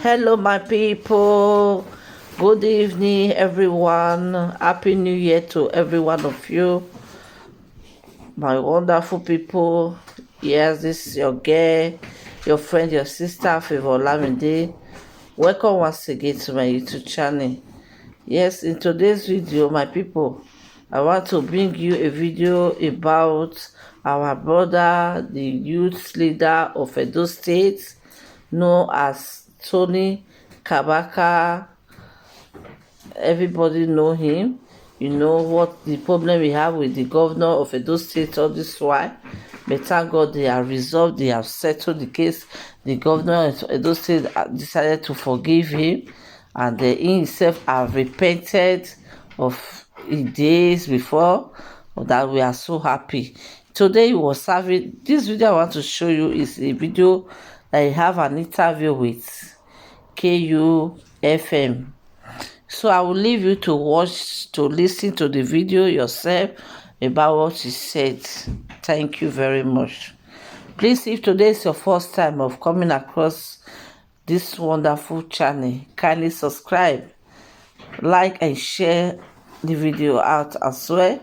Hello, my people. Good evening, everyone. Happy New Year to every one of you, my wonderful people. Yes, this is your girl, your friend, your sister, Favor Lamide. Welcome once again to my YouTube channel. Yes, in today's video, my people, I want to bring you a video about our brother, the youth leader of Edo State, known as Tony Kabaka. Everybody know him. You know what the problem we have with the governor of Edo State all this while. But thank God they have resolved, they have settled the case. The governor of Edo State decided to forgive him, and he himself have repented of the days before. That we are so happy. Today he was serving. This video I want to show you is a video that I have an interview with KUFM. So I will leave you to watch, to listen to the video yourself about what he said. Thank you very much. Please, if today is your first time of coming across this wonderful channel, kindly subscribe, like and share the video out as well.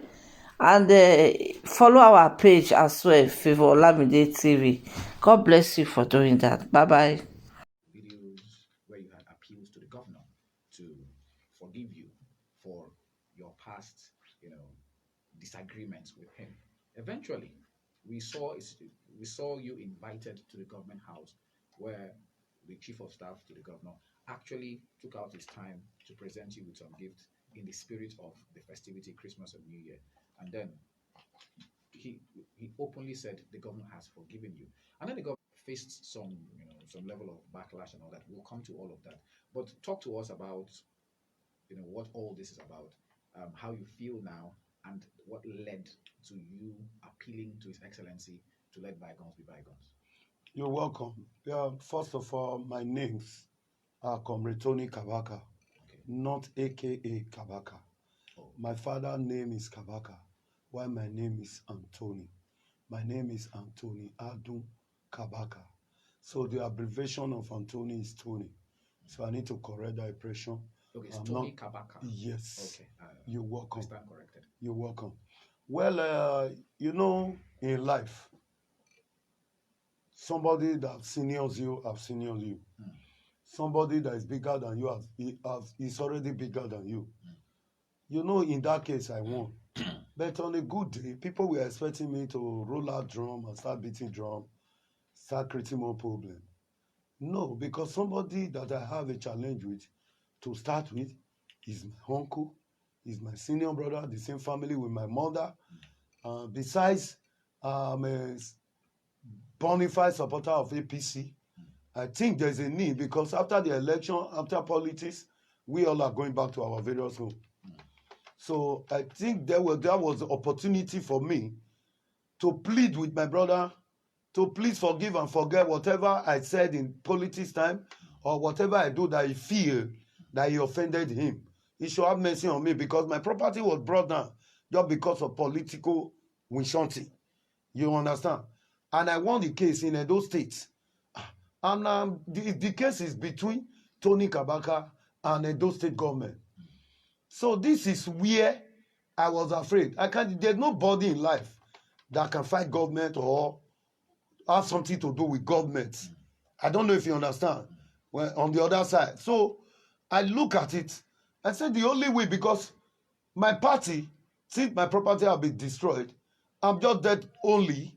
And follow our page as well, Favor Olamide TV. God bless you for doing that. Bye-bye. Videos where you had appeals to the governor to forgive you for your past, disagreements with him. Eventually, we saw we saw you invited to the government house, where the chief of staff to the governor actually took out his time to present you with some gifts in the spirit of the festivity, Christmas and New Year. And then he he openly said the governor has forgiven you. And then the governor faced some level of backlash and all that. We'll come to all of that. But talk to us about what all this is about, how you feel now, and what led to you appealing to His Excellency to let bygones be bygones. You're welcome. Yeah, first of all, my names are Comrade Tony Kabaka, Okay. not AKA Kabaka. Oh, My father's name is Kabaka, while my name is Anthony. My name is Anthony Adun Kabaka. So the abbreviation of Anthony is Tony. So I need to correct that impression. okay. It's I'm Tony not. Kabaka. Yes. Okay. You're I welcome. stand corrected. You're welcome. Well, in life, somebody that seniors you have seniors you. Mm. Somebody that is bigger than you is already bigger than you. In that case, I won. But on a good day, people were expecting me to roll out drum and start beating drum, start creating more problem. No, because somebody that I have a challenge with, to start with, is my uncle, is my senior brother, the same family with my mother. Besides, I'm a bona fide supporter of APC. I think there's a need because after the election, after politics, we all are going back to our various homes. So I think that was the opportunity for me to plead with my brother to please forgive and forget whatever I said in politics time or whatever I do that he feel that he offended him. He should have mercy on me because my property was brought down just because of political wishanti. You understand? And I won the case in Edo State. And the case is between Tony Kabaka and Edo State government. So this is where I was afraid. There's nobody in life that can fight government or have something to do with government. I don't know if you understand. Well, on the other side. So I look at it. I said the only way, because my party, since my property have been destroyed, I'm just dead only.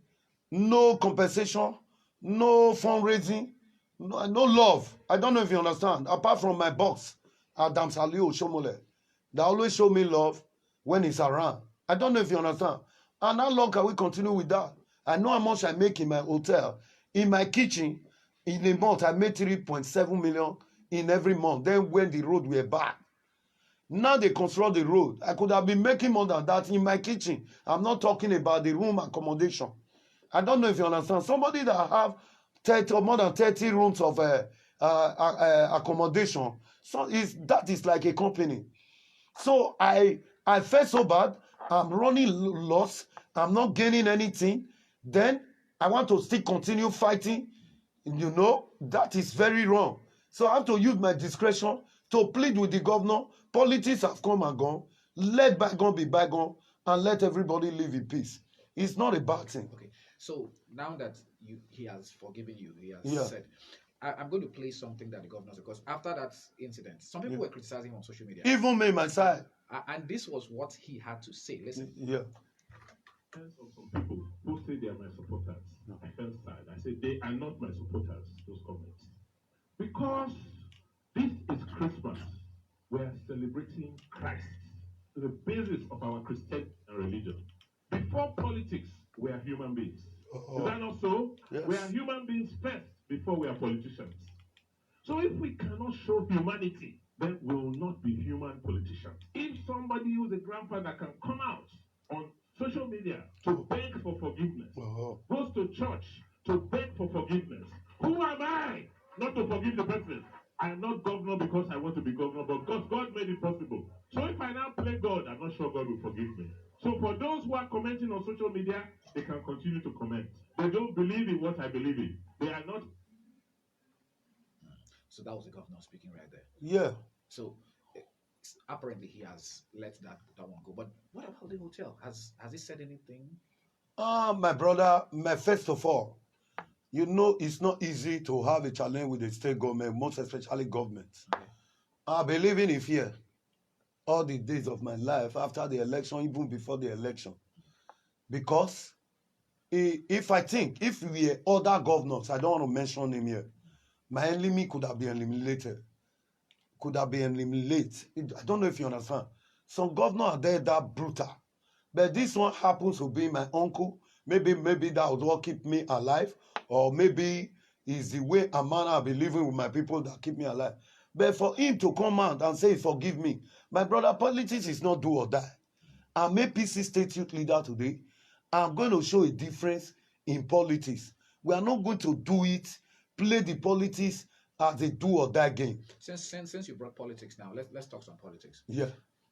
No compensation, no fundraising, no love. I don't know if you understand. Apart from my boss, Adam Saliu Shomole, they always show me love when he's around. I don't know if you understand. And how long can we continue with that? I know how much I make in my hotel. In my kitchen, in a month, I made 3.7 million in every month. Then when the road were bad, now they construct the road. I could have been making more than that in my kitchen. I'm not talking about the room accommodation. I don't know if you understand. Somebody that have 30 or more than 30 rooms of accommodation, so that is like a company. So I felt so bad. I'm running loss. I'm not gaining anything. Then I want to still continue fighting. That is very wrong. So I have to use my discretion to plead with the governor. Politics have come and gone. Let bygone be bygone and let everybody live in peace. It's not a bad thing. Okay. So now that he has forgiven you, he has Yeah. said, I'm going to play something that the governor said, because after that incident, some people were criticizing him on social media. Even me, my side. And this was what he had to say. Listen. Yeah. Of some people who say they are my supporters, I felt sad. I said they are not my supporters, those comments. Because this is Christmas. We are celebrating Christ, the basis of our Christian religion. Before politics, we are human beings. Is that not so? Yes. We are human beings first before we are politicians. So if we cannot show humanity, then we will not be human politicians. If somebody who's a grandfather can come out on social media to beg for forgiveness, goes to church to beg for forgiveness, who am I not to forgive the person? I am not governor because I want to be governor, but because God made it possible. So if I now play God, I'm not sure God will forgive me. So for those who are commenting on social media, they can continue to comment. They don't believe in what I believe in. They are not. So that was the governor speaking right there. Yeah. So apparently he has let that one go. But what about the hotel? Has he said anything? My brother, first of all, you know it's not easy to have a challenge with the state government, most especially governments. Okay. I've been living in fear all the days of my life after the election, even before the election. Because if we are other governors, I don't want to mention him here, my enemy could have been eliminated. I don't know if you understand. Some governors are there that brutal. But this one happens to be my uncle. Maybe that was what keep me alive. Or maybe it's the way and manner I've been living with my people that keep me alive. But for him to come out and say, forgive me, my brother, politics is not do or die. I'm APC state youth leader today. I'm going to show a difference in politics. We are not going to do it, play the politics as a do or die game. Since you brought politics now, let's talk some politics. Yeah.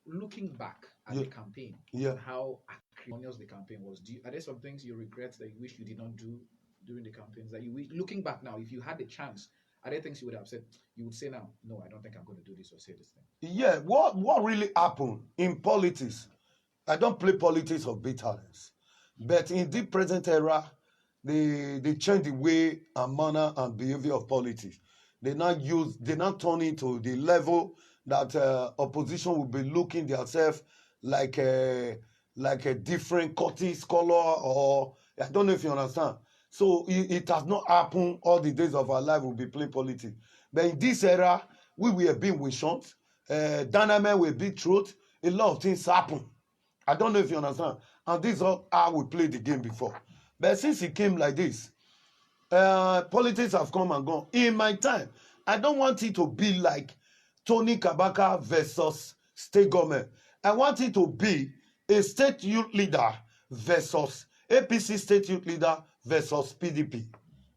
Looking back at the campaign, and how acrimonious the campaign was, are there some things you regret that you wish you did not do during the campaigns? That you wish, looking back now, if you had the chance, are there things you would have said? You would say now, no, I don't think I'm going to do this or say this thing. Yeah. What really happened in politics? I don't play politics of bitterness, but in the present era, they change the way and manner and behavior of politics. They now turn it to the level that opposition will be looking themselves like a different Curtis color, or I don't know if you understand. So it has not happened all the days of our life. We'll be playing politics, but in this era, we were being wished. Dynamite will be truth. A lot of things happen. I don't know if you understand. And this is how we played the game before. But since it came like this, politics have come and gone. In my time, I don't want it to be like Tony Kabaka versus state government. I want it to be a state youth leader versus APC state youth leader versus PDP.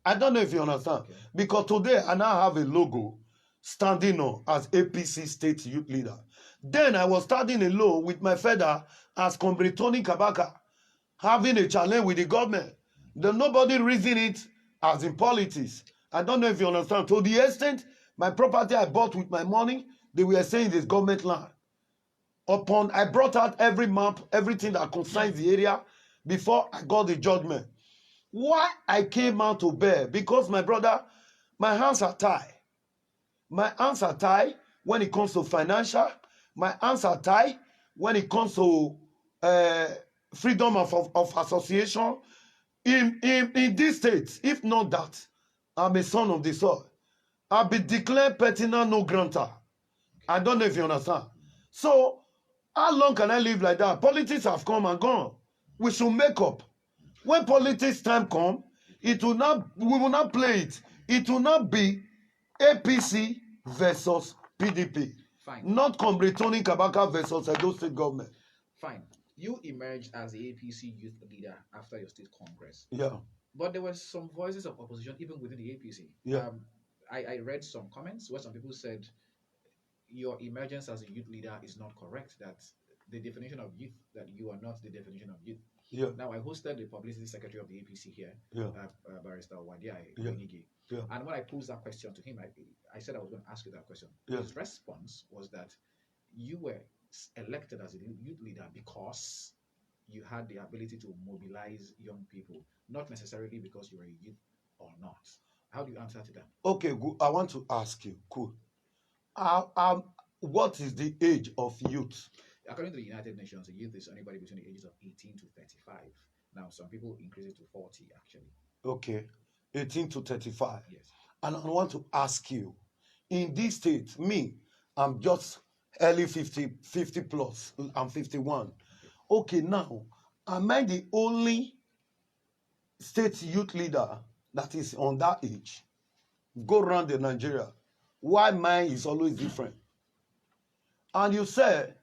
I don't know if you understand. Okay. Because today I now have a logo standing on as APC state youth leader. Then I was standing alone with my feather as Comrade Tony Kabaka, having a challenge with the government. Then nobody reason it as in politics. I don't know if you understand. To the extent, my property I bought with my money, they were saying this government land. I brought out every map, everything that concerns the area before I got the judgment. Why I came out to bear? Because my brother, my hands are tied. My hands are tied when it comes to financial. My hands are tied when it comes to freedom of association. In this state, if not that, I'm a son of the soil. I'll be declared pertinent no grantor. I don't know if you understand. So, how long can I live like that? Politics have come and gone. We should make up. When politics time come, we will not play it. It will not be APC versus PDP. Fine. Not Comrade Tony Kabaka versus Edo State government. Fine. You emerged as the APC youth leader after your state congress. Yeah. But there were some voices of opposition even within the APC. Yeah. I read some comments where some people said your emergence as a youth leader is not correct, that the definition of youth, that you are not the definition of youth. Yeah. Now, I hosted the publicity secretary of the APC here, Yeah. Barrister Wadiai Yeah. Wenige. Yeah. And when I posed that question to him, I said I was going to ask you that question. Yeah. His response was that you were elected as a youth leader because you had the ability to mobilize young people, not necessarily because you were a youth or not. How do you answer to that? Okay, good. I want to ask you, cool. What is the age of youth? According to the United Nations, the youth is anybody between the ages of 18 to 35. Now, some people increase it to 40, actually. Okay, 18 to 35. Yes. And I want to ask you, in this state, I'm just early 50 plus. I'm 51. Okay, now, am I the only state youth leader that is on that age? Go around the Nigeria. Why mine is always different? And you said,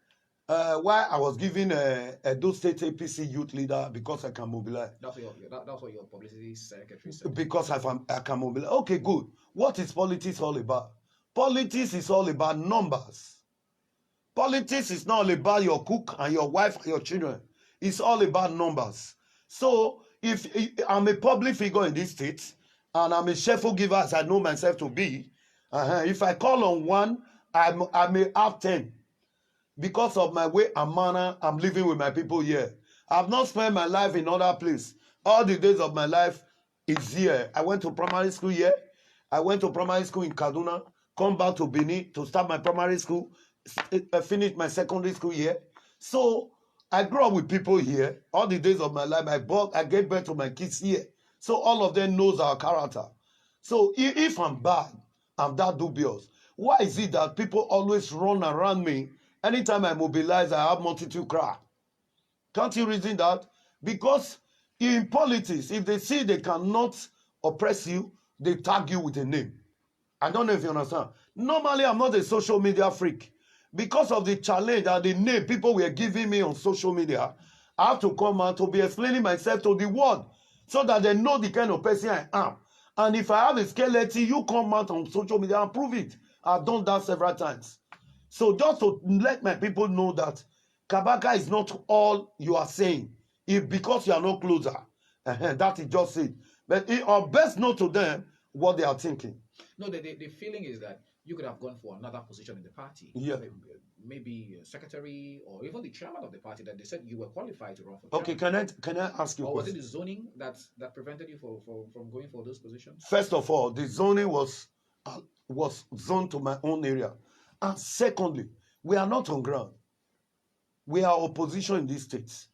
why I was given a Edo State APC youth leader because I can mobilize. That's what your publicity secretary said. Because I can mobilize. Okay, good. What is politics all about? Politics is all about numbers. Politics is not all about your cook and your wife and your children. It's all about numbers. So if I'm a public figure in this state and I'm a cheerful giver as I know myself to be, if I call on one, I may have 10. Because of my way and manner, I'm living with my people here. I've not spent my life in other place. All the days of my life is here. I went to primary school here. I went to primary school in Kaduna, come back to Benin to start my primary school, finish my secondary school here. So I grew up with people here. All the days of my life, I gave birth to my kids here. So all of them knows our character. So if I'm bad, I'm that dubious. Why is it that people always run around me? Anytime I mobilize, I have multitude cry. Can't you reason that? Because in politics, if they see they cannot oppress you, they tag you with a name. I don't know if you understand. Normally, I'm not a social media freak. Because of the challenge and the name people were giving me on social media, I have to come out to be explaining myself to the world so that they know the kind of person I am. And if I have a skeleton, you come out on social media and prove it. I've done that several times. So just to let my people know that Kabaka is not all you are saying. If because you are not closer, that is just it. But it or best know to them what they are thinking. No, the feeling is that you could have gone for another position in the party. Yeah. Maybe secretary or even the chairman of the party, that they said you were qualified to run for Okay, chairman. can I ask you a Or was it question? the zoning that prevented you from going for those positions? First of all, the zoning was zoned to my own area. And secondly, we are not on ground. We are opposition in these states.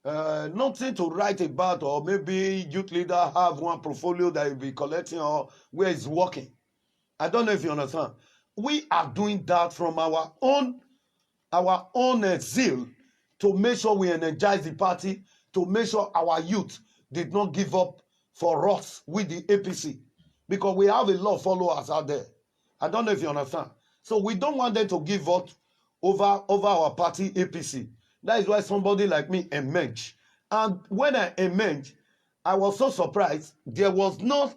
Nothing to write about, or maybe youth leader have one portfolio that will be collecting or where it's working. I don't know if you understand. We are doing that from our own zeal to make sure we energize the party, to make sure our youth did not give up for us with the APC, because we have a lot of followers out there. I don't know if you understand. So we don't want them to give up over our party APC. That is why somebody like me emerged. And when I emerged, I was so surprised. There was no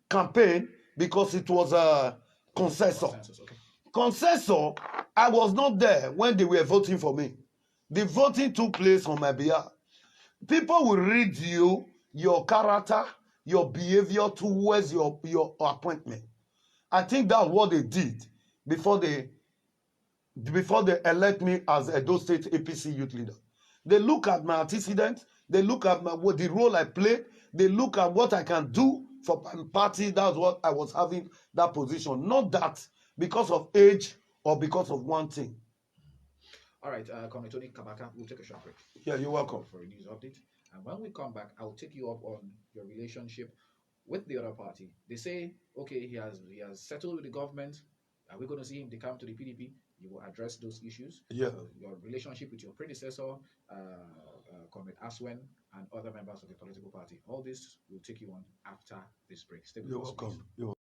campaign because it was a consensus. Okay. Consensus, I was not there when they were voting for me. The voting took place on my behalf. People will read you, your character, your behavior towards your appointment. I think that's what they did before they elect me as Edo State APC youth leader. They look at my antecedents, they look at the role I played, they look at what I can do for my party. That's what I was having that position. Not that because of age or because of one thing. All right, Comrade Tony Kabaka, we'll take a short break. Yeah, you're welcome. For a news update. And when we come back, I'll take you up on your relationship with the other party. They say, okay, he has settled with the government. Are we going to see him decamp to the PDP? You will address those issues. Yeah. Your relationship with your predecessor, Comrade Aswen, and other members of the political party. All this will take you on after this break. Stay with You're us, welcome. please.